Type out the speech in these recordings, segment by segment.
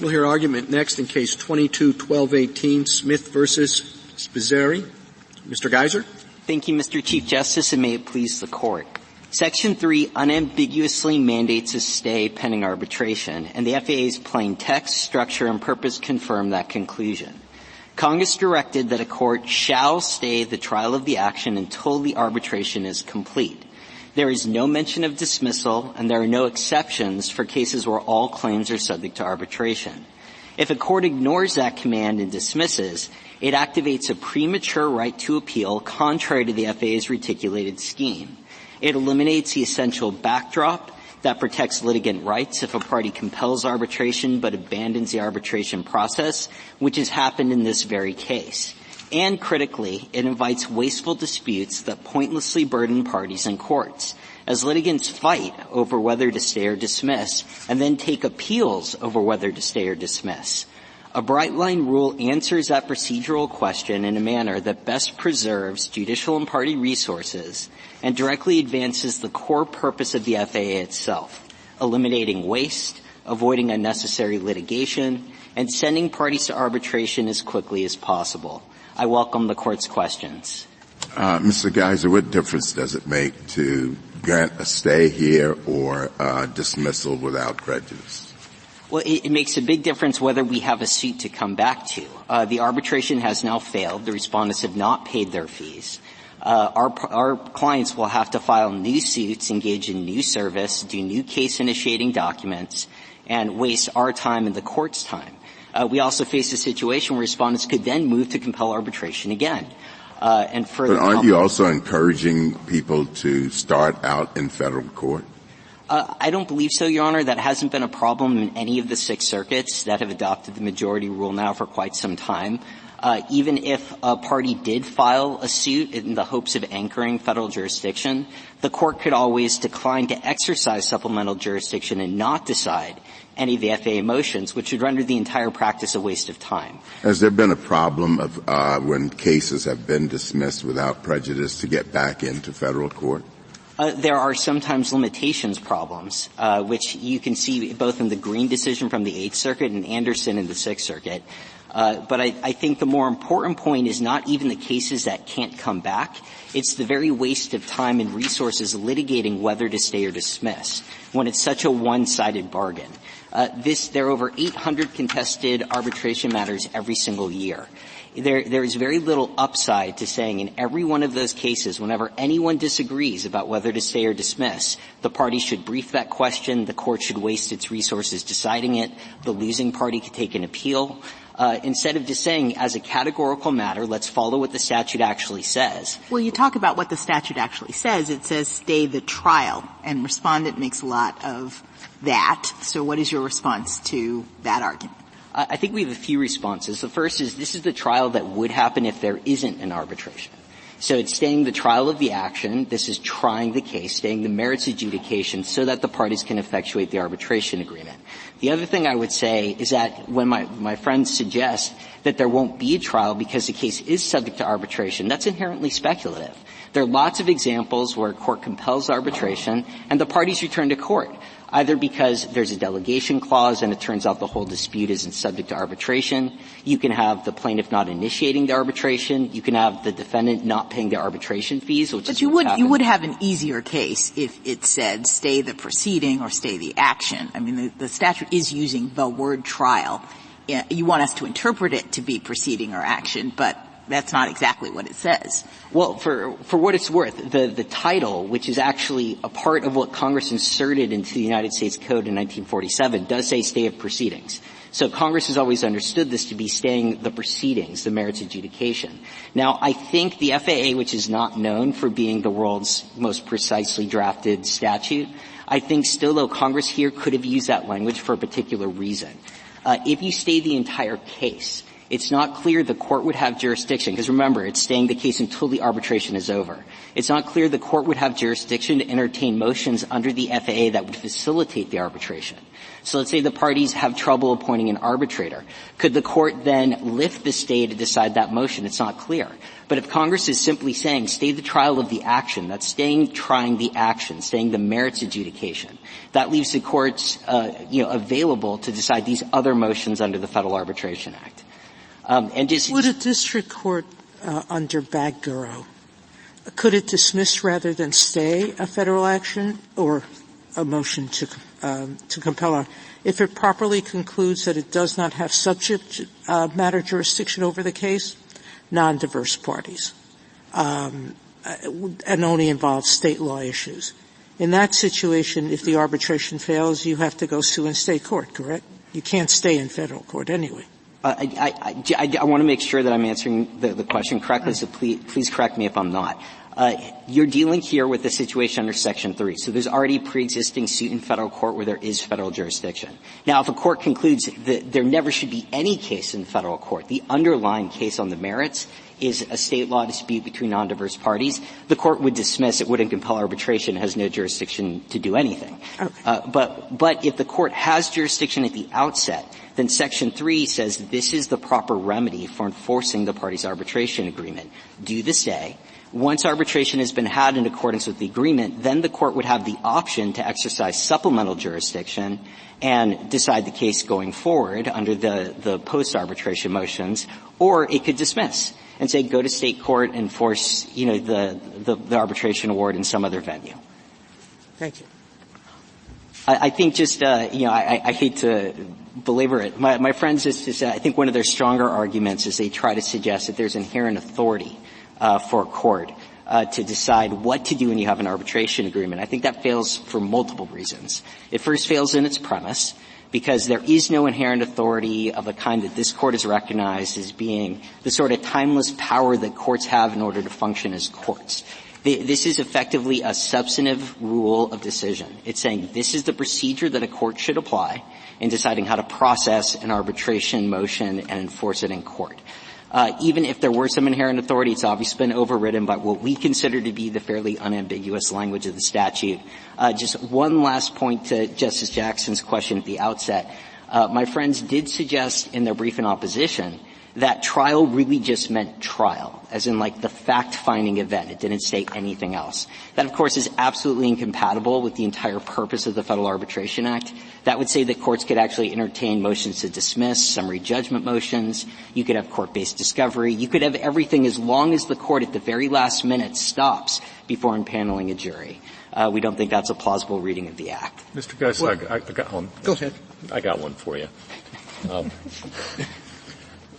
We'll hear argument next in Case 22-1218, Smith versus Spizzirri. Mr. Geyser. Thank you, Mr. Chief Justice, and may it please the Court. Section 3 unambiguously mandates a stay pending arbitration, and the FAA's plain text, structure, and purpose confirm that conclusion. Congress directed that a court shall stay the trial of the action until the arbitration is complete. There is no mention of dismissal, and there are no exceptions for cases where all claims are subject to arbitration. If a court ignores that command and dismisses, it activates a premature right to appeal contrary to the FAA's reticulated scheme. It eliminates the essential backdrop that protects litigant rights if a party compels arbitration but abandons the arbitration process, which has happened in this very case. And critically, it invites wasteful disputes that pointlessly burden parties and courts, as litigants fight over whether to stay or dismiss, and then take appeals over whether to stay or dismiss. A bright-line rule answers that procedural question in a manner that best preserves judicial and party resources and directly advances the core purpose of the FAA itself, eliminating waste, avoiding unnecessary litigation, and sending parties to arbitration as quickly as possible. I welcome the Court's questions. Mr. Geyser, what difference does it make to grant a stay here or dismissal without prejudice? Well, it makes a big difference whether we have a suit to come back to. The arbitration has now failed. The respondents have not paid their fees. Our clients will have to file new suits, engage in new service, do new case-initiating documents, and waste our time and the Court's time. We also face a situation where respondents could then move to compel arbitration again. And further, but aren't you also encouraging people to start out in federal court? I don't believe so, Your Honor. That hasn't been a problem in any of the 6 circuits that have adopted the majority rule now for quite some time. Even if a party did file a suit in the hopes of anchoring federal jurisdiction, the court could always decline to exercise supplemental jurisdiction and not decide any of the FAA motions, which would render the entire practice a waste of time. Has there been a problem of when cases have been dismissed without prejudice to get back into federal court? There are sometimes limitations problems, which you can see both in the Green decision from the 8th Circuit and Anderson in the 6th Circuit. But I think the more important point is not even the cases that can't come back. It's the very waste of time and resources litigating whether to stay or dismiss when it's such a one-sided bargain. There are over 800 contested arbitration matters every single year. There is very little upside to saying in every one of those cases, whenever anyone disagrees about whether to stay or dismiss, the party should brief that question, the court should waste its resources deciding it, the losing party could take an appeal. Instead of just saying, as a categorical matter, let's follow what the statute actually says. Well, you talk about what the statute actually says. It says stay the trial, and Respondent makes a lot of that. So what is your response to that argument? I think we have a few responses. The first is this is the trial that would happen if there isn't an arbitration. So it's staying the trial of the action. This is trying the case, staying the merits adjudication so that the parties can effectuate the arbitration agreement. The other thing I would say is that when my friends suggest that there won't be a trial because the case is subject to arbitration, that's inherently speculative. There are lots of examples where a court compels arbitration and the parties return to court, either because there's a delegation clause and it turns out the whole dispute isn't subject to arbitration. You can have the plaintiff not initiating the arbitration. You can have the defendant not paying the arbitration fees, which is what's happened. You would have an easier case if it said stay the proceeding or stay the action. I mean, the statute is using the word trial. You want us to interpret it to be proceeding or action, but that's not exactly what it says. Well, for what it's worth, the title, which is actually a part of what Congress inserted into the United States Code in 1947, does say stay of proceedings. So Congress has always understood this to be staying the proceedings, the merits adjudication. Now, I think the FAA, which is not known for being the world's most precisely drafted statute, I think still, though, Congress here could have used that language for a particular reason. If you stay the entire case, It's not clear the court would have jurisdiction, because remember, it's staying the case until the arbitration is over. It's not clear the court would have jurisdiction to entertain motions under the FAA that would facilitate the arbitration. So let's say the parties have trouble appointing an arbitrator. Could the court then lift the stay to decide that motion? It's not clear. But if Congress is simply saying stay the trial of the action, that's trying the action, staying the merits adjudication, that leaves the courts, available to decide these other motions under the Federal Arbitration Act. Would a district court under Bagguro, could it dismiss rather than stay a federal action or a motion to compel if it properly concludes that it does not have subject matter jurisdiction over the case, non-diverse parties, and only involves state law issues? In that situation, if the arbitration fails, you have to go sue in state court, correct? You can't stay in federal court anyway. I want to make sure that I'm answering the question correctly, so please correct me if I'm not. You're dealing here with the situation under Section 3. So there's already a pre-existing suit in federal court where there is federal jurisdiction. Now, if a court concludes that there never should be any case in federal court, the underlying case on the merits is a state law dispute between non-diverse parties, the court would dismiss, it wouldn't compel arbitration, it has no jurisdiction to do anything. Okay. But if the court has jurisdiction at the outset, then Section 3 says this is the proper remedy for enforcing the parties' arbitration agreement. Do the stay. Once arbitration has been had in accordance with the agreement, then the court would have the option to exercise supplemental jurisdiction and decide the case going forward under the post-arbitration motions, or it could dismiss and say go to state court and force, the arbitration award in some other venue. Thank you. I think just, I hate to belabor it. My friends just said, I think one of their stronger arguments is they try to suggest that there's inherent authority for a court to decide what to do when you have an arbitration agreement. I think that fails for multiple reasons. It first fails in its premise because there is no inherent authority of the kind that this court has recognized as being the sort of timeless power that courts have in order to function as courts. This is effectively a substantive rule of decision. It's saying this is the procedure that a court should apply in deciding how to process an arbitration motion and enforce it in court. Even if there were some inherent authority, it's obviously been overridden by what we consider to be the fairly unambiguous language of the statute. Just one last point to Justice Jackson's question at the outset. My friends did suggest in their brief in opposition that trial really just meant trial, as in like the fact-finding event. It didn't say anything else. That, of course, is absolutely incompatible with the entire purpose of the Federal Arbitration Act. That would say that courts could actually entertain motions to dismiss, summary judgment motions. You could have court-based discovery. You could have everything as long as the court at the very last minute stops before impaneling a jury. We don't think that's a plausible reading of the Act. Mr. Geyser, I got one. Go ahead. I got one for you.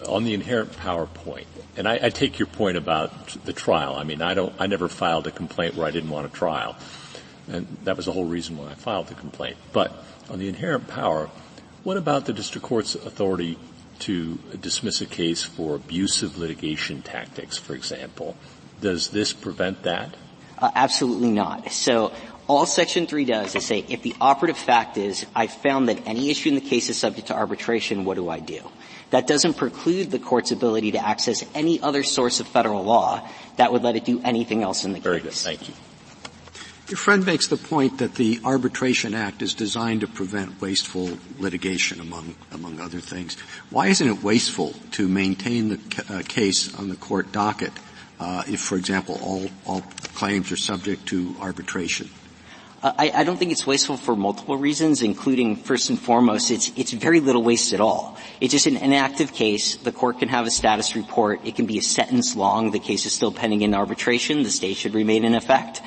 On the inherent power point, and I take your point about the trial. I mean, I never filed a complaint where I didn't want a trial. And that was the whole reason why I filed the complaint. But on the inherent power, what about the district court's authority to dismiss a case for abusive litigation tactics, for example? Does this prevent that? Absolutely not. So all Section 3 does is say if the operative fact is I found that any issue in the case is subject to arbitration, what do I do? That doesn't preclude the court's ability to access any other source of federal law that would let it do anything else in the case. Very good. Thank you. Your friend makes the point that the Arbitration Act is designed to prevent wasteful litigation, among other things. Why isn't it wasteful to maintain the case on the court docket if, for example, all claims are subject to arbitration? I don't think it's wasteful for multiple reasons, including, first and foremost, it's very little waste at all. It's just an inactive case. The court can have a status report. It can be a sentence long. The case is still pending in arbitration. The stay should remain in effect.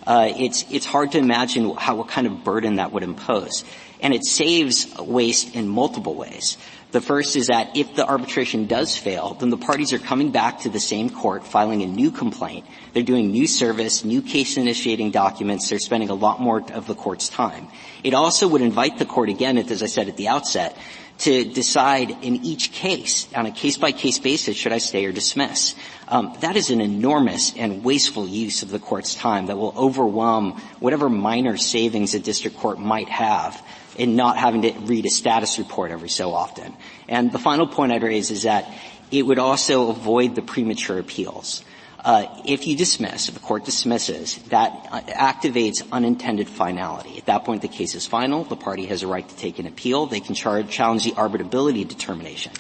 It's hard to imagine what kind of burden that would impose. And it saves waste in multiple ways. The first is that if the arbitration does fail, then the parties are coming back to the same court, filing a new complaint. They're doing new service, new case-initiating documents. They're spending a lot more of the court's time. It also would invite the court, again, as I said at the outset, to decide in each case, on a case-by-case basis, should I stay or dismiss. That is an enormous and wasteful use of the court's time that will overwhelm whatever minor savings a district court might have in not having to read a status report every so often. And the final point I'd raise is that it would also avoid the premature appeals. If the court dismisses, that activates unintended finality. At that point, the case is final. The party has a right to take an appeal. They can challenge the arbitrability determination.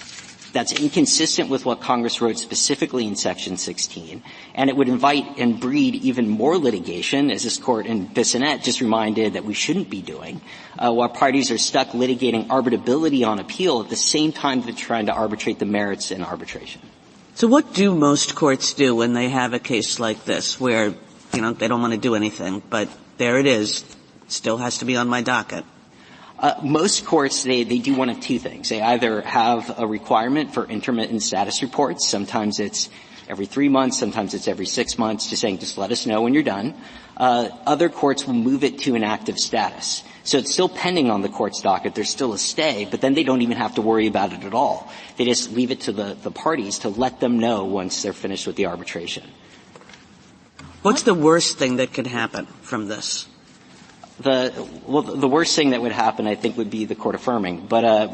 That's inconsistent with what Congress wrote specifically in Section 16, and it would invite and breed even more litigation, as this Court in Bissonnette just reminded that we shouldn't be doing, while parties are stuck litigating arbitrability on appeal at the same time they're trying to arbitrate the merits in arbitration. So what do most courts do when they have a case like this where, they don't want to do anything, but there it is, still has to be on my docket? Most courts, they do one of two things. They either have a requirement for intermittent status reports. Sometimes it's every 3 months. Sometimes it's every 6 months, just saying, just let us know when you're done. Other courts will move it to an active status. So it's still pending on the court's docket. There's still a stay, but then they don't even have to worry about it at all. They just leave it to the parties to let them know once they're finished with the arbitration. What's the worst thing that could happen from this? The worst thing that would happen, I think, would be the court affirming. But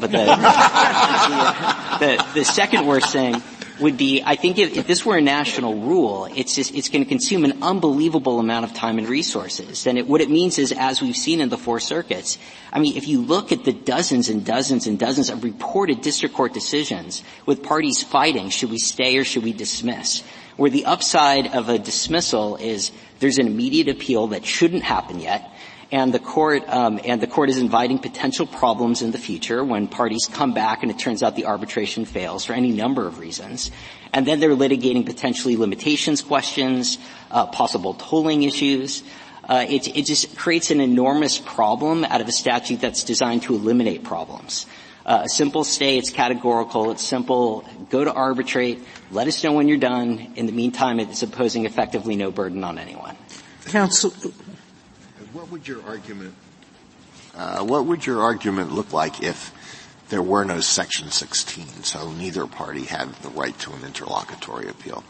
the second worst thing would be, I think if this were a national rule, it's going to consume an unbelievable amount of time and resources. And what it means is, as we've seen in the 4 circuits, if you look at the dozens and dozens and dozens of reported district court decisions with parties fighting, should we stay or should we dismiss? Where the upside of a dismissal is there's an immediate appeal that shouldn't happen yet. And the court is inviting potential problems in the future when parties come back and it turns out the arbitration fails for any number of reasons. And then they're litigating potentially limitations questions, possible tolling issues. It just creates an enormous problem out of a statute that's designed to eliminate problems. A simple stay, it's categorical, it's simple, go to arbitrate, let us know when you're done. In the meantime, it's imposing effectively no burden on anyone. Counsel, What would your argument look like if there were no Section 16, so neither party had the right to an interlocutory appeal?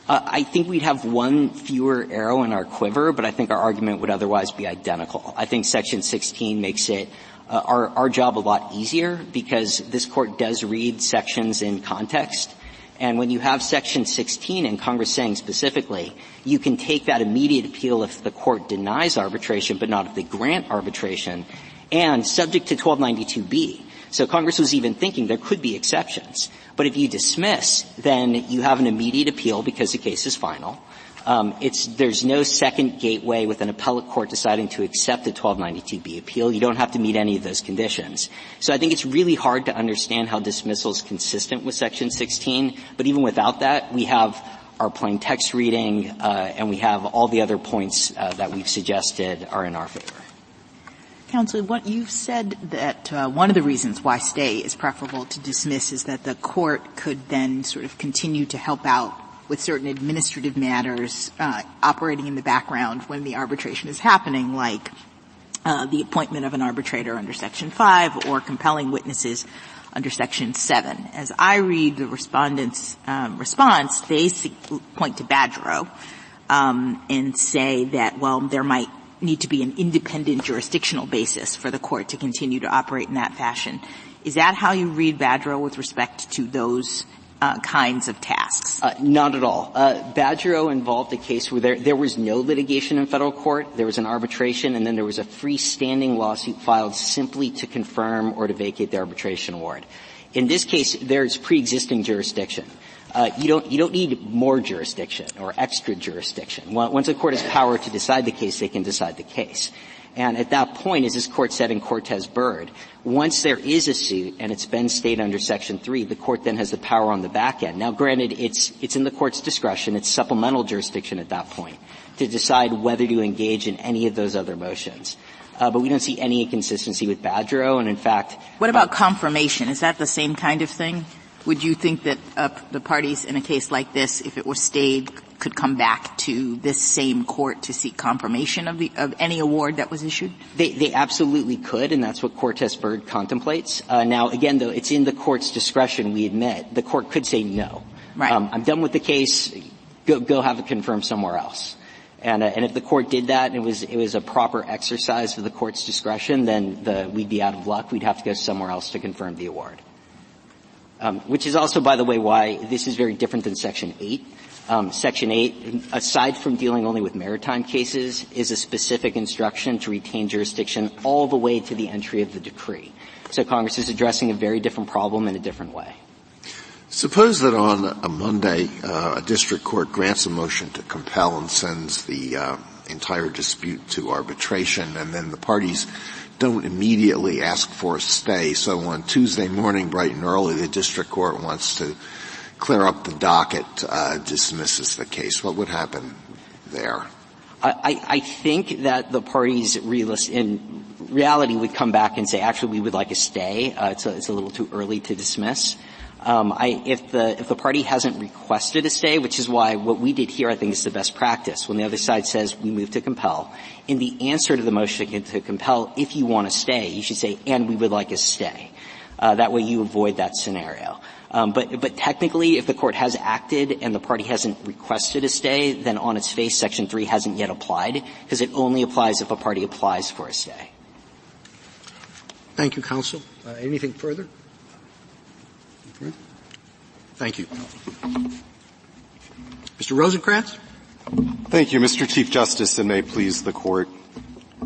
I think we'd have one fewer arrow in our quiver, but I think our argument would otherwise be identical. I think Section 16 makes it our job a lot easier because this Court does read sections in context. And when you have Section 16 and Congress saying specifically, you can take that immediate appeal if the court denies arbitration, but not if they grant arbitration, and subject to 1292B. So Congress was even thinking there could be exceptions. But if you dismiss, then you have an immediate appeal because the case is final. There's no second gateway with an appellate court deciding to accept a 1292B appeal. You don't have to meet any of those conditions. So I think it's really hard to understand how dismissal is consistent with Section 16. But even without that, we have our plain text reading, and we have all the other points that we've suggested are in our favor. Counsel, what you've said that one of the reasons why stay is preferable to dismiss is that the court could then sort of continue to help out with certain administrative matters operating in the background when the arbitration is happening, like the appointment of an arbitrator under Section 5 or compelling witnesses under Section 7. As I read the respondents' response, they point to Badgerow and say that, well, there might need to be an independent jurisdictional basis for the court to continue to operate in that fashion. Is that how you read Badgerow with respect to those kinds of tasks? Not at all. Badgerow involved a case where there was no litigation in federal court. There was an arbitration, and then there was a freestanding lawsuit filed simply to confirm or to vacate the arbitration award. In this case, there's pre-existing jurisdiction. You don't need more jurisdiction or extra jurisdiction. Once a court has power to decide the case, they can decide the case. And at that point, as this court said in Cortez Byrd, once there is a suit and it's been stayed under Section 3, the court then has the power on the back end. Now, granted, it's in the court's discretion. It's supplemental jurisdiction at that point to decide whether to engage in any of those other motions. But we don't see any inconsistency with Badgerow, and in fact... What about confirmation? Is that the same kind of thing? Would you think that the parties in a case like this, if it were stayed, could come back to this same court to seek confirmation of any award that was issued? They absolutely could, and that's what Cortez Byrd contemplates. Now, again, though, it's in the court's discretion, we admit. The court could say no. Right. I'm done with the case. Go have it confirmed somewhere else. And if the court did that and it was a proper exercise of the court's discretion, then we'd be out of luck. We'd have to go somewhere else to confirm the award. Which is also, by the way, why this is very different than Section 8. Section 8, aside from dealing only with maritime cases, is a specific instruction to retain jurisdiction all the way to the entry of the decree. So Congress is addressing a very different problem in a different way. Suppose that on a Monday, a district court grants a motion to compel and sends the entire dispute to arbitration, and then the parties don't immediately ask for a stay. So on Tuesday morning, bright and early, the district court wants to clear up the docket, dismisses the case. What would happen there? I think that the parties in reality would come back and say, actually, we would like a stay. It's a little too early to dismiss. If the party hasn't requested a stay, which is why what we did here I think is the best practice, when the other side says we move to compel, in the answer to the motion to compel, if you want to stay, you should say, and we would like a stay. That way you avoid that scenario. But technically, if the court has acted and the party hasn't requested a stay, then on its face, Section 3 hasn't yet applied, because it only applies if a party applies for a stay. Thank you, counsel. Anything further? Thank you. Mr. Rosenkranz? Thank you, Mr. Chief Justice, and may it please the Court.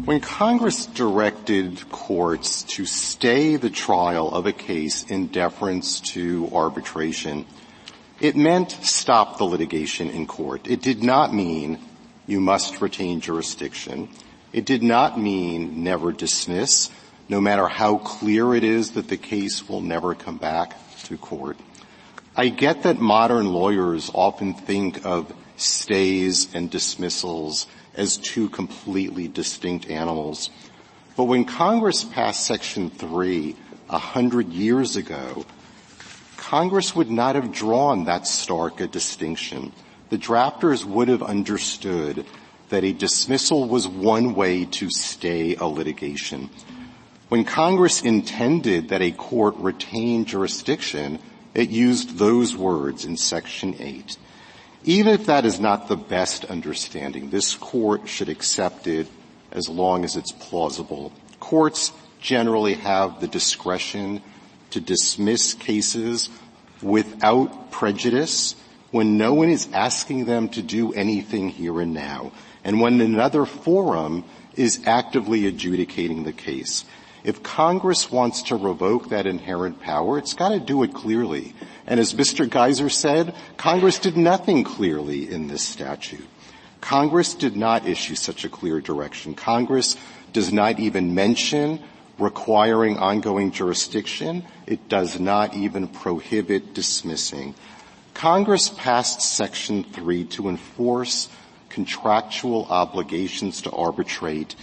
When Congress directed courts to stay the trial of a case in deference to arbitration, it meant stop the litigation in court. It did not mean you must retain jurisdiction. It did not mean never dismiss, no matter how clear it is that the case will never come back to court. I get that modern lawyers often think of stays and dismissals as two completely distinct animals. But when Congress passed Section 3 100 years ago, Congress would not have drawn that stark a distinction. The drafters would have understood that a dismissal was one way to stay a litigation. When Congress intended that a court retain jurisdiction, it used those words in Section 8. Even if that is not the best understanding, this Court should accept it as long as it's plausible. Courts generally have the discretion to dismiss cases without prejudice when no one is asking them to do anything here and now, and when another forum is actively adjudicating the case. If Congress wants to revoke that inherent power, it's got to do it clearly. And as Mr. Geyser said, Congress did nothing clearly in this statute. Congress did not issue such a clear direction. Congress does not even mention requiring ongoing jurisdiction. It does not even prohibit dismissing. Congress passed Section 3 to enforce contractual obligations to arbitrate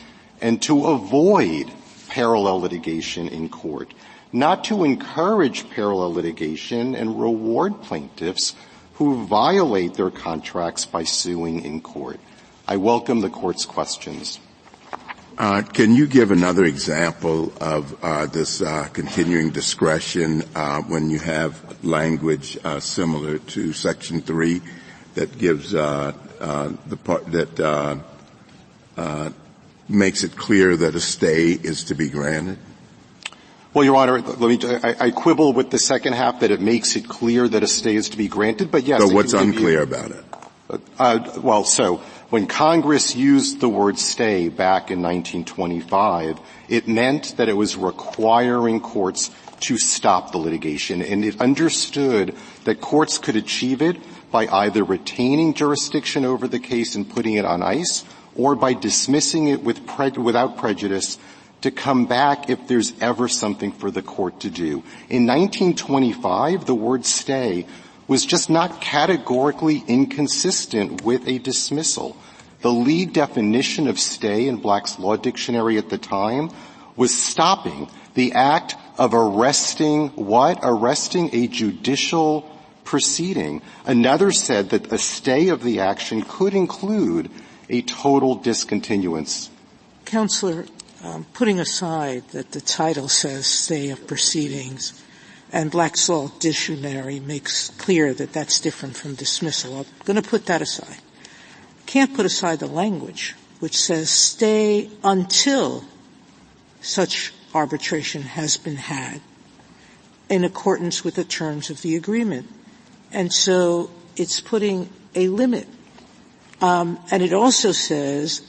and to avoid parallel litigation in court, not to encourage parallel litigation and reward plaintiffs who violate their contracts by suing in court. I welcome the Court's questions. Can you give another example of this continuing discretion when you have language similar to Section 3 that gives the part that makes it clear that a stay is to be granted? Well, Your Honor, I quibble with the second half that it makes it clear that a stay is to be granted, but yes. So what's unclear about it? So when Congress used the word stay back in 1925, it meant that it was requiring courts to stop the litigation, and it understood that courts could achieve it by either retaining jurisdiction over the case and putting it on ice, or by dismissing it without prejudice to come back if there's ever something for the court to do. In 1925, the word stay was just not categorically inconsistent with a dismissal. The lead definition of stay in Black's Law Dictionary at the time was stopping, the act of arresting what? Arresting a judicial proceeding. Another said that a stay of the action could include a total discontinuance. Counselor, putting aside that the title says stay of proceedings and Black's Law Dictionary makes clear that that's different from dismissal, I'm going to put that aside. can't put aside the language which says stay until such arbitration has been had in accordance with the terms of the agreement. And so it's putting a limit. And it also says,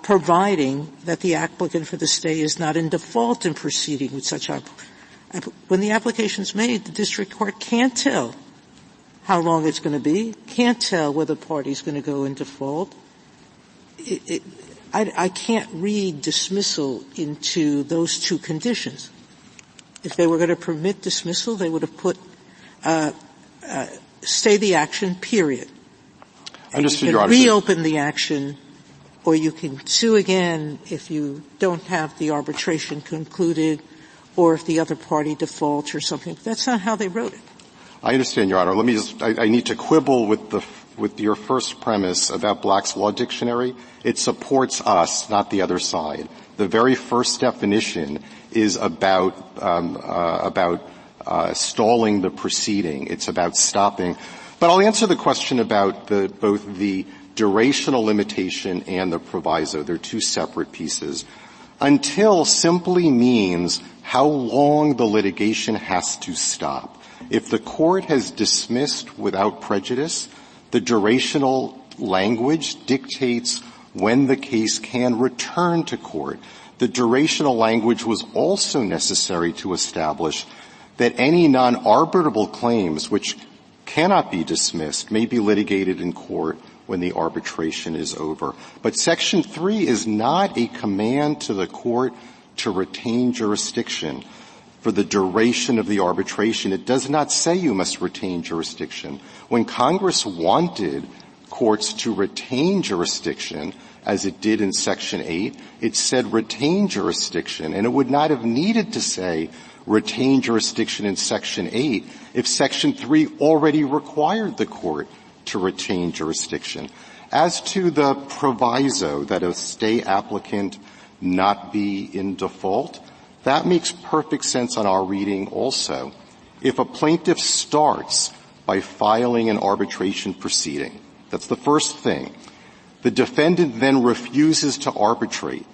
providing that the applicant for the stay is not in default in proceeding with such when the application's made, the district court can't tell how long it's going to be, can't tell whether the party's going to go in default. I can't read dismissal into those two conditions. If they were going to permit dismissal, they would have put stay the action, period. Understood, You Your can Honor. reopen the action, or you can sue again if you don't have the arbitration concluded, or if the other party defaults or something. That's not how they wrote it. I understand, Your Honor. Let me just, I need to quibble with your first premise about Black's Law Dictionary. It supports us, not the other side. The very first definition is about stalling the proceeding. It's about stopping. But I'll answer the question about both the durational limitation and the proviso. They're two separate pieces. Until simply means how long the litigation has to stop. If the court has dismissed without prejudice, the durational language dictates when the case can return to court. The durational language was also necessary to establish that any non-arbitrable claims which cannot be dismissed may be litigated in court when the arbitration is over. But Section 3 is not a command to the court to retain jurisdiction for the duration of the arbitration. It does not say you must retain jurisdiction. When Congress wanted courts to retain jurisdiction, as it did in Section 8, it said retain jurisdiction, and it would not have needed to say retain jurisdiction in Section 8 if Section 3 already required the court to retain jurisdiction. As to the proviso that a stay applicant not be in default, that makes perfect sense on our reading also. If a plaintiff starts by filing an arbitration proceeding, that's the first thing. The defendant then refuses to arbitrate.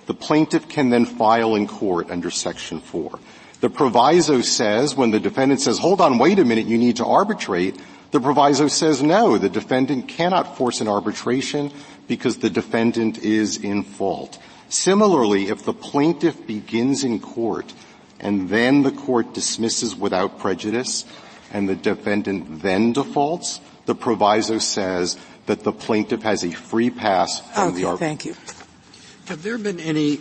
The plaintiff can then file in court under Section 4. The proviso says, when the defendant says, hold on, wait a minute, you need to arbitrate, the proviso says no, the defendant cannot force an arbitration because the defendant is in fault. Similarly, if the plaintiff begins in court and then the court dismisses without prejudice and the defendant then defaults, the proviso says that the plaintiff has a free pass from the arbitration. Thank you. Have there been any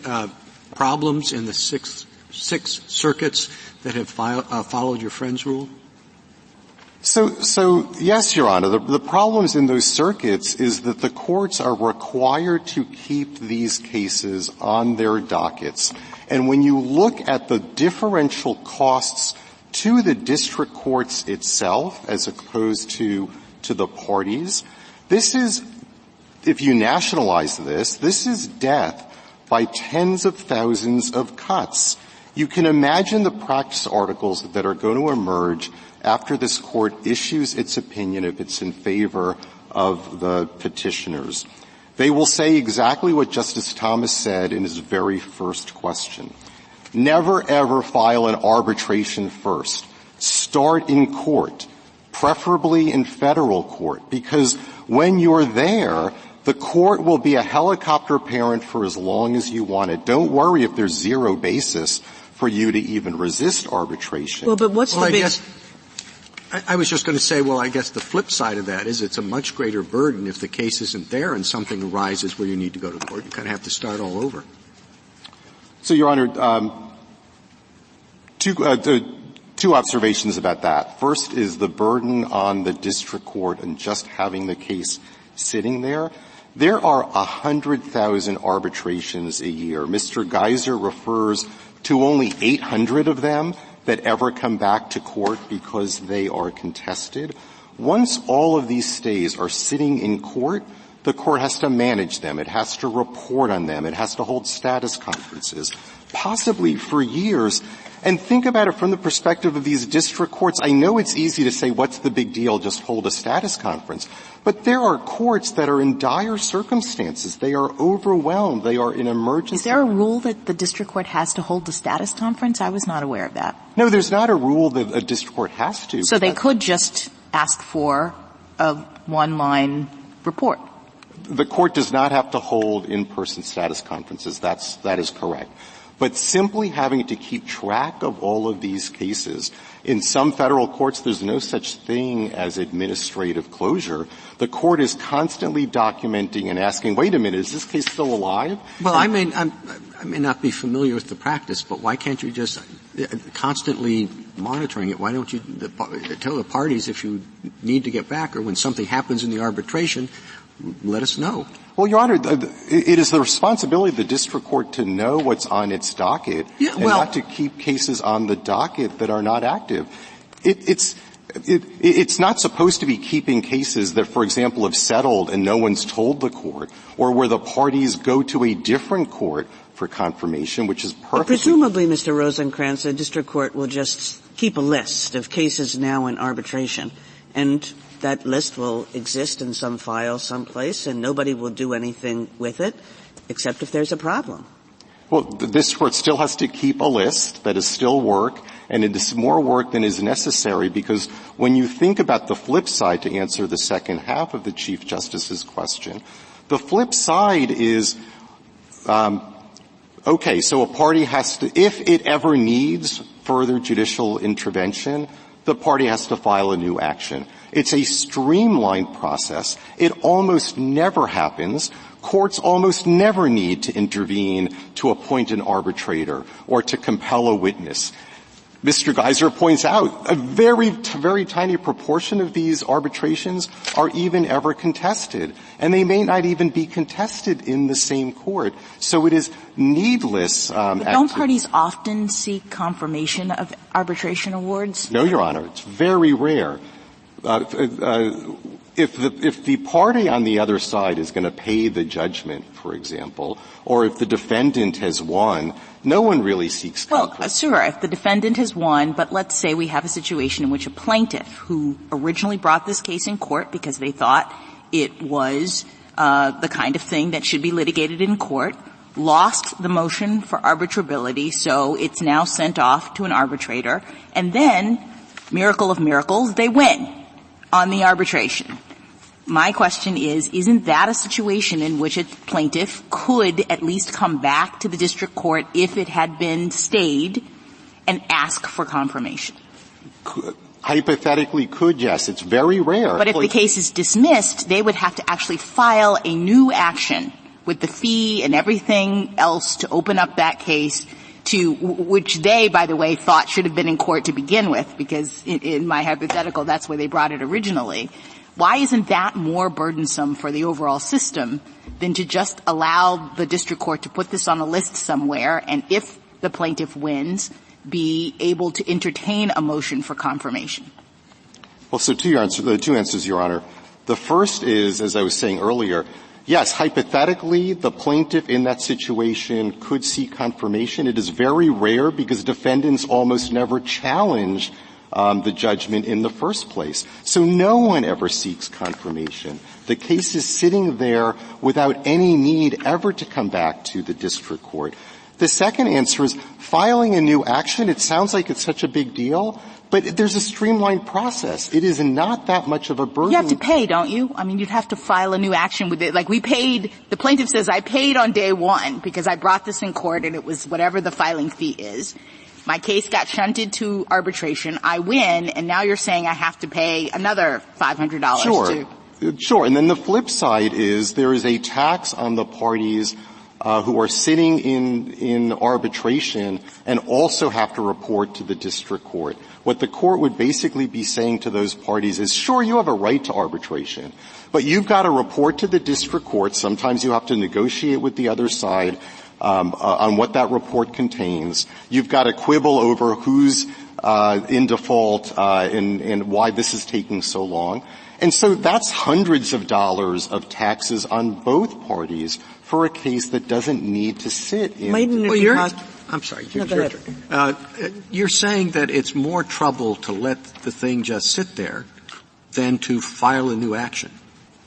problems in the six circuits that have followed your friend's rule? So yes, Your Honor. The problems in those circuits is that the courts are required to keep these cases on their dockets. And when you look at the differential costs to the district courts itself as opposed to the parties, this is, if you nationalize this is death by tens of thousands of cuts. You can imagine the practice articles that are going to emerge after this court issues its opinion if it's in favor of the petitioners. They will say exactly what Justice Thomas said in his very first question. Never ever file an arbitration first. Start in court, preferably in federal court, because when you're there, the court will be a helicopter parent for as long as you want it. Don't worry if there's zero basis for you to even resist arbitration. Well, but what's the big... I was just going to say, well, I guess the flip side of that is it's a much greater burden if the case isn't there and something arises where you need to go to court. You kind of have to start all over. So, Your Honor, two observations about that. First is the burden on the district court and just having the case sitting there. There are 100,000 arbitrations a year. Mr. Geyser refers to only 800 of them that ever come back to court because they are contested. Once all of these stays are sitting in court, the court has to manage them. It has to report on them. It has to hold status conferences, possibly for years. And think about it from the perspective of these district courts. I know it's easy to say, what's the big deal? Just hold a status conference. But there are courts that are in dire circumstances. They are overwhelmed. They are in emergency. Is there a rule that the district court has to hold the status conference? I was not aware of that. No, there's not a rule that a district court has to. So they could just ask for a one-line report. The court does not have to hold in-person status conferences. That is correct. But simply having to keep track of all of these cases, in some federal courts there's no such thing as administrative closure. The court is constantly documenting and asking, wait a minute, is this case still alive? Well, I may not be familiar with the practice, but why can't you just constantly monitoring it? Why don't you tell the parties if you need to get back, or when something happens in the arbitration, let us know? Well, Your Honor, it is the responsibility of the district court to know what's on its docket and not to keep cases on the docket that are not active. It's not supposed to be keeping cases that, for example, have settled and no one's told the court, or where the parties go to a different court for confirmation, which is perfectly. But presumably, Mr. Rosenkranz, the district court will just keep a list of cases now in arbitration, and that list will exist in some file someplace, and nobody will do anything with it except if there's a problem. Well, this court still has to keep a list. That is still work, and it is more work than is necessary, because when you think about the flip side, to answer the second half of the Chief Justice's question, the flip side is, okay, so a party has to, if it ever needs further judicial intervention, the party has to file a new action. It's a streamlined process. It almost never happens. Courts almost never need to intervene to appoint an arbitrator or to compel a witness. Mr. Geyser points out a very, very tiny proportion of these arbitrations are even ever contested, and they may not even be contested in the same court. So it is needless. But don't parties often seek confirmation of arbitration awards? No, Your Honor. It's very rare. If the party on the other side is going to pay the judgment, for example, or if the defendant has won, no one really seeks confirmation. Well, sure, if the defendant has won, but let's say we have a situation in which a plaintiff who originally brought this case in court because they thought it was the kind of thing that should be litigated in court, lost the motion for arbitrability, so it's now sent off to an arbitrator, and then, miracle of miracles, they win on the arbitration. My question is, isn't that a situation in which a plaintiff could at least come back to the district court if it had been stayed and ask for confirmation? Hypothetically could, yes. It's very rare. But if the case is dismissed, they would have to actually file a new action with the fee and everything else to open up that case, to which they, by the way, thought should have been in court to begin with, because in my hypothetical, that's where they brought it originally. Why isn't that more burdensome for the overall system than to just allow the district court to put this on a list somewhere, and if the plaintiff wins, be able to entertain a motion for confirmation? Well, so two answers, Your Honor. The first is, as I was saying earlier, yes, hypothetically, the plaintiff in that situation could seek confirmation. It is very rare because defendants almost never challenge the judgment in the first place. So no one ever seeks confirmation. The case is sitting there without any need ever to come back to the district court. The second answer is filing a new action. It sounds like it's such a big deal, but there's a streamlined process. It is not that much of a burden. You have to pay, don't you? I mean, you'd have to file a new action with it. Like we paid, the plaintiff says, I paid on day one because I brought this in court and it was whatever the filing fee is. My case got shunted to arbitration. I win, and now you're saying I have to pay another $500 Sure. Sure. And then the flip side is there is a tax on the parties who are sitting in arbitration and also have to report to the district court. What the court would basically be saying to those parties is, sure, you have a right to arbitration, but you've got to report to the district court. Sometimes you have to negotiate with the other side on what that report contains. You've got to quibble over who's in default and why this is taking so long. And so that's hundreds of dollars of taxes on both parties for a case that doesn't need to sit in. I'm sorry. No, go ahead. You're saying that it's more trouble to let the thing just sit there than to file a new action,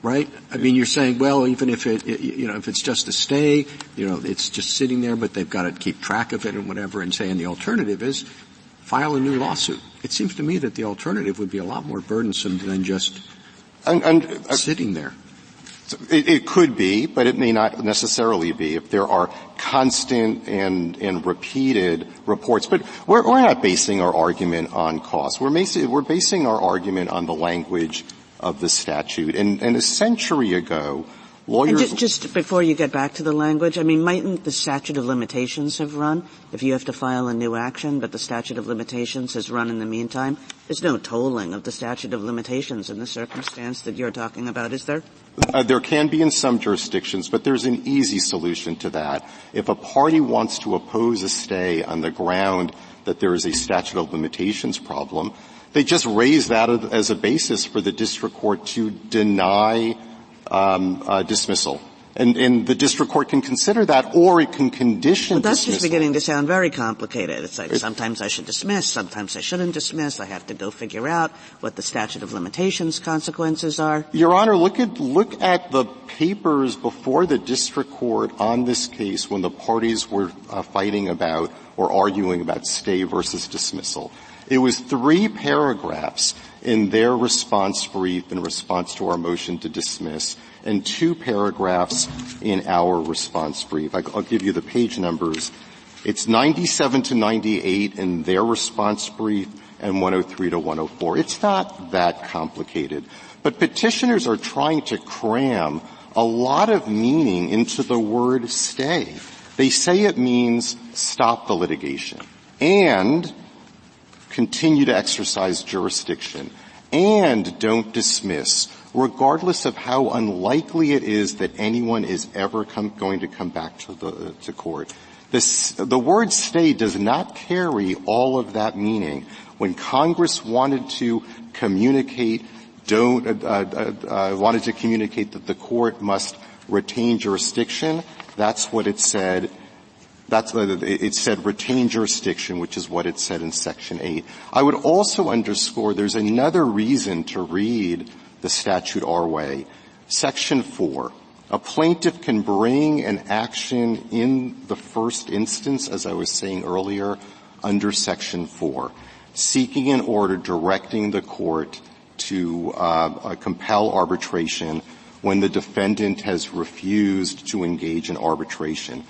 right? I mean, you're saying, well, even if if it's just a stay, it's just sitting there, but they've got to keep track of it and whatever, and saying the alternative is file a new lawsuit. It seems to me that the alternative would be a lot more burdensome than just sitting there. It could be, but it may not necessarily be if there are constant and repeated reports. But we're not basing our argument on cost. We're basing our argument on the language of the statute. And a century ago, lawyers... And just before you get back to the language, I mean, mightn't the statute of limitations have run if you have to file a new action, but the statute of limitations has run in the meantime? There's no tolling of the statute of limitations in the circumstance that you're talking about, is there? There can be in some jurisdictions, but there's an easy solution to that. If a party wants to oppose a stay on the ground that there is a statute of limitations problem, they just raise that as a basis for the district court to deny dismissal. And the district court can consider that, or it can condition dismissal. That's dismissal. Just beginning to sound very complicated. It's like sometimes I should dismiss, sometimes I shouldn't dismiss. I have to go figure out what the statute of limitations consequences are. Your Honor, look at the papers before the district court on this case when the parties were fighting about or arguing about stay versus dismissal. It was 3 paragraphs in their response brief in response to our motion to dismiss, and 2 paragraphs in our response brief. I'll give you the page numbers. It's 97 to 98 in their response brief and 103 to 104. It's not that complicated. But petitioners are trying to cram a lot of meaning into the word stay. They say it means stop the litigation and continue to exercise jurisdiction and don't dismiss, regardless of how unlikely it is that anyone is ever going to come back to court. The word stay does not carry all of that meaning. When Congress wanted to communicate wanted to communicate that the court must retain jurisdiction, that's what it said. It said retain jurisdiction, which is what it said in Section 8. I would also underscore there's another reason to read the statute our way. Section 4. A plaintiff can bring an action in the first instance, as I was saying earlier, under Section 4, seeking an order directing the court to compel arbitration when the defendant has refused to engage in arbitration.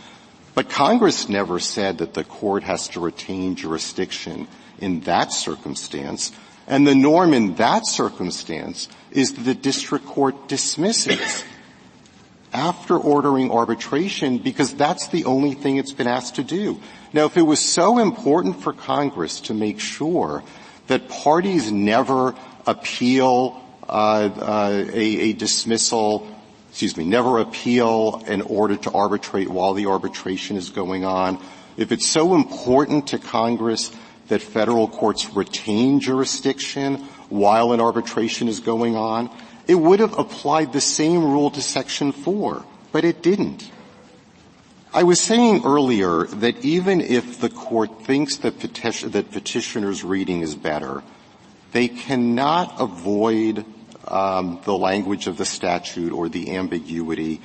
But Congress never said that the court has to retain jurisdiction in that circumstance, and the norm in that circumstance is that the district court dismisses after ordering arbitration because that's the only thing it's been asked to do. Now, if it was so important for Congress to make sure that parties never appeal a dismissal, never appeal an order to arbitrate while the arbitration is going on, if it's so important to Congress that federal courts retain jurisdiction while an arbitration is going on, it would have applied the same rule to Section 4, but it didn't. I was saying earlier that even if the court thinks that petitioner's reading is better, they cannot avoid the language of the statute or the ambiguity.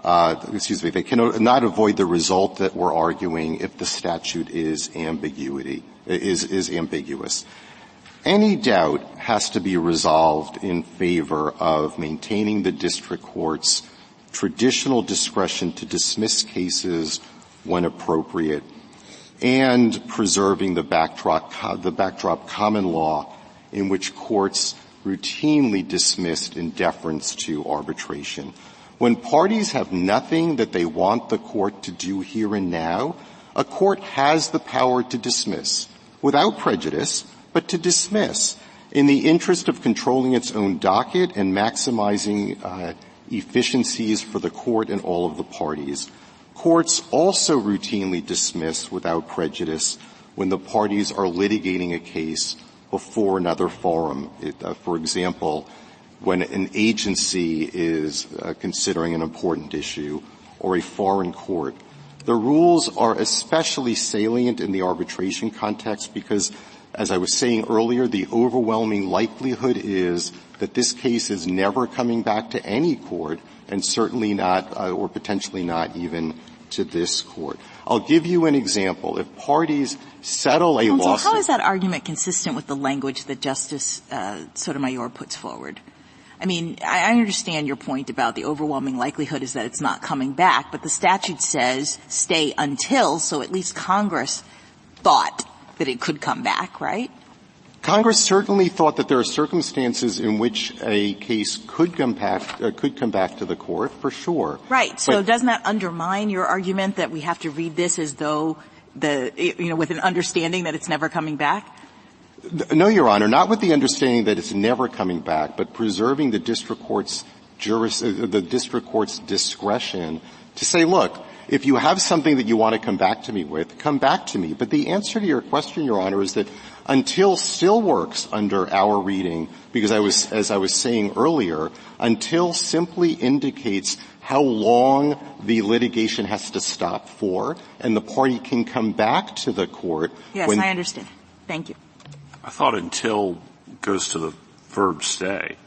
They cannot avoid the result that we're arguing if the statute is ambiguous. Any doubt has to be resolved in favor of maintaining the district court's traditional discretion to dismiss cases when appropriate and preserving the backdrop common law in which courts routinely dismissed in deference to arbitration. When parties have nothing that they want the court to do here and now, a court has the power to dismiss without prejudice, but to dismiss in the interest of controlling its own docket and maximizing efficiencies for the court and all of the parties. Courts also routinely dismiss without prejudice when the parties are litigating a case before another forum. For example, when an agency is considering an important issue or a foreign court. The rules are especially salient in the arbitration context because, as I was saying earlier, the overwhelming likelihood is that this case is never coming back to any court, and certainly not, or potentially not even to this court. I'll give you an example. If parties settle a lawsuit. How is that argument consistent with the language that Justice Sotomayor puts forward? I mean, I understand your point about the overwhelming likelihood is that it's not coming back, but the statute says stay until, so at least Congress thought that it could come back, right? Congress certainly thought that there are circumstances in which a case could come back to the court, for sure. Right. So doesn't that undermine your argument that we have to read this as though with an understanding that it's never coming back? No, Your Honor, not with the understanding that it's never coming back, but preserving the district court's discretion to say, look, if you have something that you want to come back to me with, come back to me. But the answer to your question, Your Honor, is that until still works under our reading, because as I was saying earlier, until simply indicates how long the litigation has to stop for, and the party can come back to the court. Yes, I understand. Thank you. I thought until goes to the verb stay.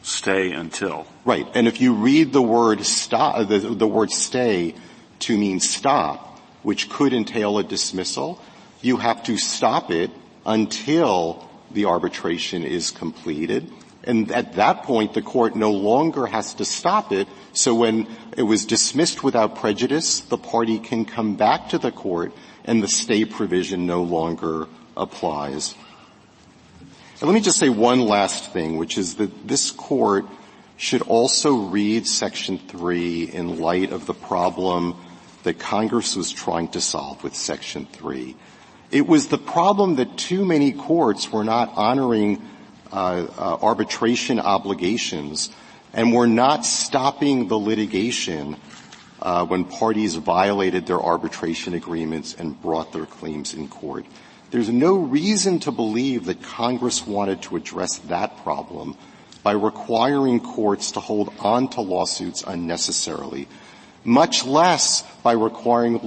Stay until. Right. And if you read the word stop, the word stay to mean stop, which could entail a dismissal, you have to stop it until the arbitration is completed. And at that point, the court no longer has to stop it. So when it was dismissed without prejudice, the party can come back to the court and the stay provision no longer applies. And let me just say one last thing, which is that this court should also read Section 3 in light of the problem that Congress was trying to solve with Section 3. It was the problem that too many courts were not honoring arbitration obligations and were not stopping the litigation when parties violated their arbitration agreements and brought their claims in court. There's no reason to believe that Congress wanted to address that problem by requiring courts to hold on to lawsuits unnecessarily, much less by requiring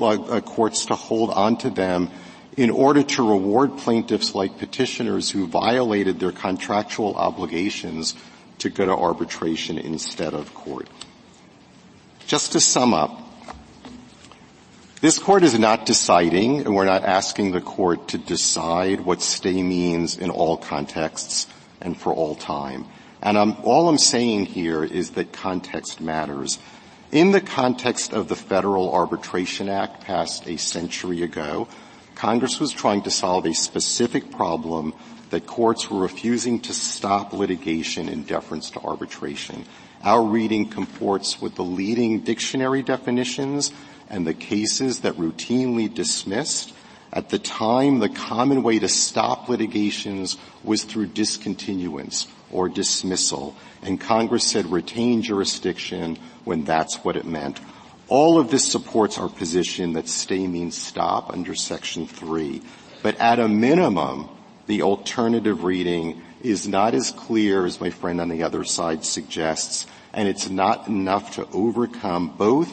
courts to hold on to them in order to reward plaintiffs like petitioners who violated their contractual obligations to go to arbitration instead of court. Just to sum up, this court is not deciding, and we're not asking the court to decide what stay means in all contexts and for all time. And all I'm saying here is that context matters. In the context of the Federal Arbitration Act passed a century ago, Congress was trying to solve a specific problem that courts were refusing to stop litigation in deference to arbitration. Our reading comports with the leading dictionary definitions and the cases that routinely dismissed. At the time, the common way to stop litigations was through discontinuance or dismissal, and Congress said retain jurisdiction when that's what it meant. All of this supports our position that stay means stop under Section 3. But at a minimum, the alternative reading is not as clear as my friend on the other side suggests, and it's not enough to overcome both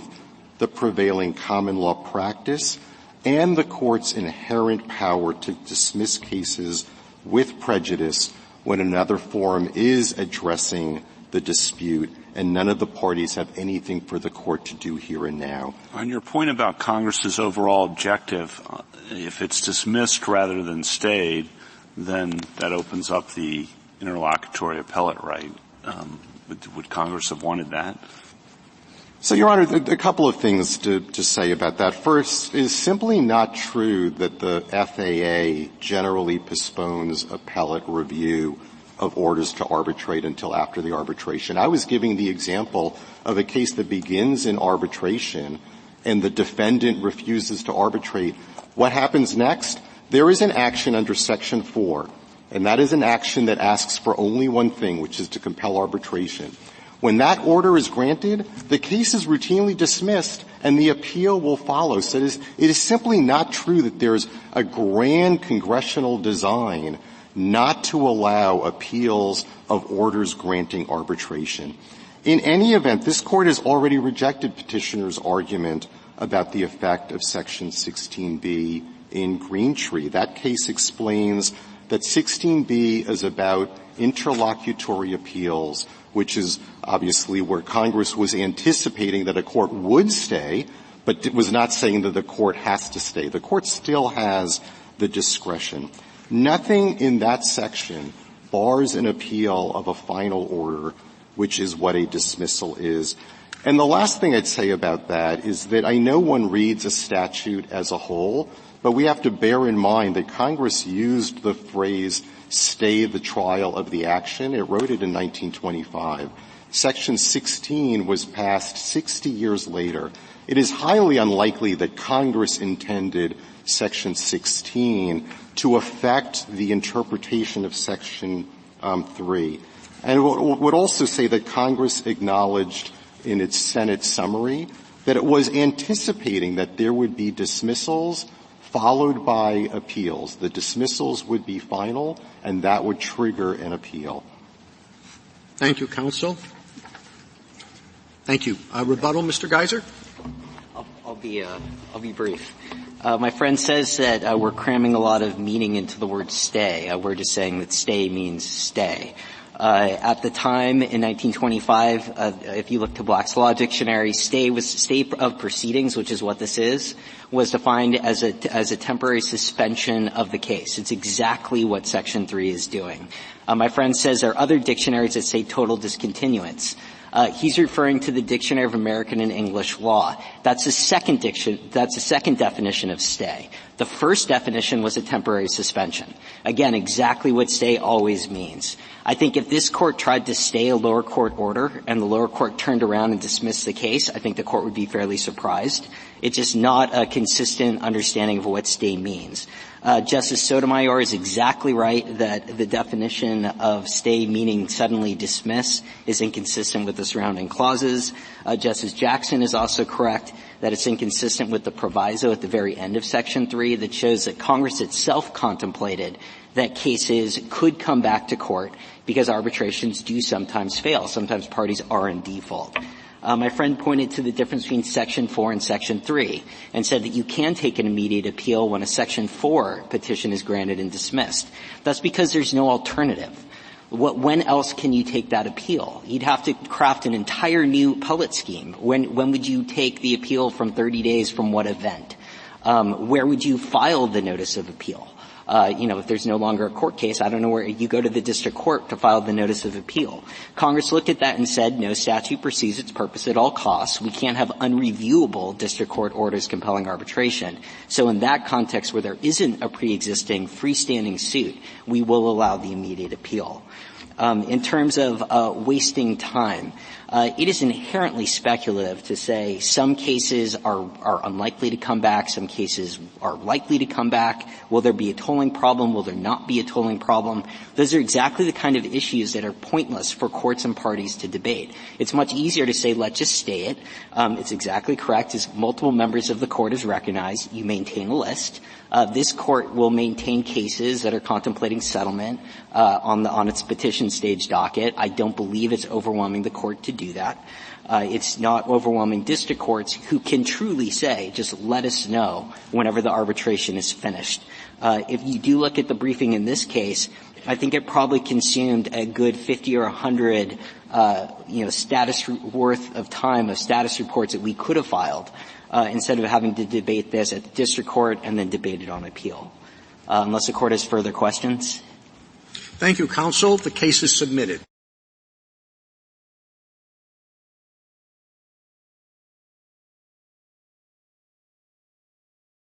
the prevailing common law practice and the court's inherent power to dismiss cases with prejudice when another forum is addressing the dispute and none of the parties have anything for the court to do here and now. On your point about Congress's overall objective, if it's dismissed rather than stayed, then that opens up the interlocutory appellate right. Would Congress have wanted that? So, Your Honor, a couple of things to say about that. First, it is simply not true that the FAA generally postpones appellate review of orders to arbitrate until after the arbitration. I was giving the example of a case that begins in arbitration and the defendant refuses to arbitrate. What happens next? There is an action under Section 4, and that is an action that asks for only one thing, which is to compel arbitration. When that order is granted, the case is routinely dismissed and the appeal will follow. So it is simply not true that there's a grand congressional design not to allow appeals of orders granting arbitration. In any event, this Court has already rejected Petitioner's argument about the effect of Section 16b in Greentree. That case explains that 16b is about interlocutory appeals, which is obviously where Congress was anticipating that a court would stay, but it was not saying that the court has to stay. The court still has the discretion. Nothing in that section bars an appeal of a final order, which is what a dismissal is. And the last thing I'd say about that is that I know one reads a statute as a whole, but we have to bear in mind that Congress used the phrase stay the trial of the action. It wrote it in 1925. Section 16 was passed 60 years later. It is highly unlikely that Congress intended Section 16 to affect the interpretation of Section 3. And it would also say that Congress acknowledged in its Senate summary that it was anticipating that there would be dismissals followed by appeals. The dismissals would be final, and that would trigger an appeal. Thank you, counsel. Thank you. Rebuttal, Mr. Geyser? I'll be brief. My friend says that we're cramming a lot of meaning into the word stay. We're just saying that stay means stay. At the time in 1925, if you look to Black's Law Dictionary, stay of proceedings, which is what this is, was defined as a temporary suspension of the case. It's exactly what Section 3 is doing. My friend says there are other dictionaries that say total discontinuance. He's referring to the Dictionary of American and English Law. That's the second definition of stay. The first definition was a temporary suspension. Again, exactly what stay always means. I think if this court tried to stay a lower court order and the lower court turned around and dismissed the case, I think the court would be fairly surprised. It's just not a consistent understanding of what stay means. Justice Sotomayor is exactly right that the definition of stay meaning suddenly dismiss is inconsistent with the surrounding clauses. Justice Jackson is also correct that it's inconsistent with the proviso at the very end of Section 3 that shows that Congress itself contemplated that cases could come back to court because arbitrations do sometimes fail. Sometimes parties are in default. My friend pointed to the difference between Section 4 and Section 3 and said that you can take an immediate appeal when a Section 4 petition is granted and dismissed. That's because there's no alternative. When else can you take that appeal? You'd have to craft an entire new appellate scheme. When would you take the appeal from 30 days from what event? Where would you file the notice of appeal? If there's no longer a court case, I don't know where you go to the district court to file the notice of appeal. Congress looked at that and said, no statute pursues its purpose at all costs. We can't have unreviewable district court orders compelling arbitration. So in that context where there isn't a pre-existing freestanding suit, we will allow the immediate appeal. In terms of wasting time, it is inherently speculative to say some cases are unlikely to come back, some cases are likely to come back. Will there be a tolling problem? Will there not be a tolling problem? Those are exactly the kind of issues that are pointless for courts and parties to debate. It's much easier to say, let's just stay it. It's exactly correct. As multiple members of the court has recognized, you maintain a list. This court will maintain cases that are contemplating settlement on its petition stage docket. I don't believe it's overwhelming the court to do that. It's not overwhelming district courts who can truly say, just let us know whenever the arbitration is finished. If you do look at the briefing in this case, I think it probably consumed a good 50 or 100 status worth of time of status reports that we could have filed instead of having to debate this at the district court and then debate it on appeal. Unless the court has further questions. Thank you, counsel. The case is submitted.